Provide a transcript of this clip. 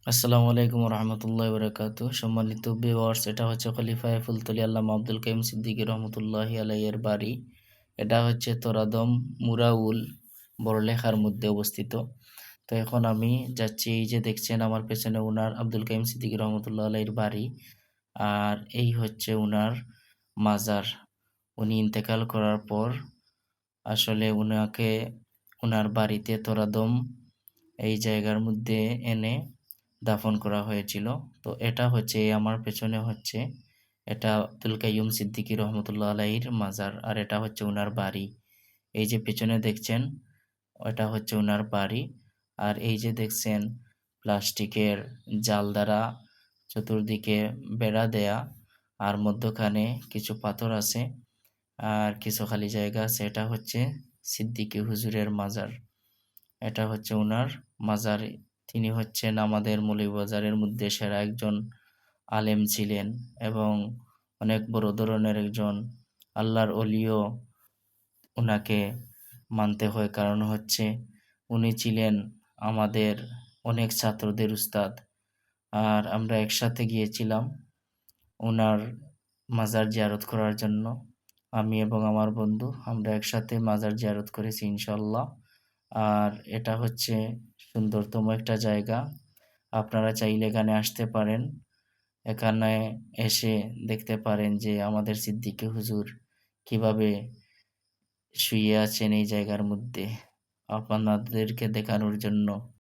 আসসালামু আলাইকুম রহমতুল্লাহ বরকাত। সম্মানিত ভিউয়ার্স, এটা হচ্ছে খলিফায়ে ফুলতলি আল্লামা আব্দুল কাইয়ুম সিদ্দিকী রহমতুল্লাহি আলাইহির বাড়ি। এটা হচ্ছে তোরাদম মুরাউল বড়লেখার মধ্যে অবস্থিত। তো এখন আমি যাচ্ছি, এই যে দেখছেন আমার পেছনে উনার আব্দুল কাইয়ুম সিদ্দিকী রহমতুল্লাহ আলাইহির বাড়ি, আর এই হচ্ছে উনার মাজার। উনি ইন্তেকাল করার পর আসলে উনাকে উনার বাড়িতে তোরাদম এই জায়গার মধ্যে এনে দাফন করা হয়েছিল। তো এটা হচ্ছে আমার পেছনে হচ্ছে এটা আব্দুল কাইয়ুম সিদ্দিকী রহমতুল্লাহ আলাইহির মাজার, আর এটা হচ্ছে উনার বাড়ি। এই যে পেছনে দেখছেন ওটা হচ্ছে উনার বাড়ি। আর এই যে দেখছেন প্লাস্টিকের জাল দ্বারা চতুর্দিকে বেড়া দেয়া, আর মধ্যখানে কিছু পাথর আছে আর কিছু খালি জায়গা আছে। এটা হচ্ছে সিদ্দিকী হুজুরের মাজার। এটা হচ্ছে উনার মাজার। তিনি হচ্ছেন আমাদের মৌলভীবাজারের মধ্যে সেরা একজন আলেম ছিলেন এবং অনেক বড় ধরনের একজন আল্লাহর অলিও উনাকে মানতে হয়, কারণ হচ্ছে উনি ছিলেন আমাদের অনেক ছাত্রদের উস্তাদ। আর আমরা একসাথে গিয়েছিলাম উনার মাজার জিয়ারত করার জন্য। আমি এবং আমার বন্ধু আমরা একসাথে মাজার জিয়ারত করেছি ইনশাল্লাহ। আর এটা হচ্ছে সুন্দরতম একটা জায়গা। আপনারা চাইলে এখানে আসতে পারেন। এখানে এসে দেখতে পারেন যে আমাদের সিদ্দিকী হুজুর কিভাবে শুয়ে আছেন এই জায়গার মধ্যে, আপনাদেরকে দেখানোর জন্য।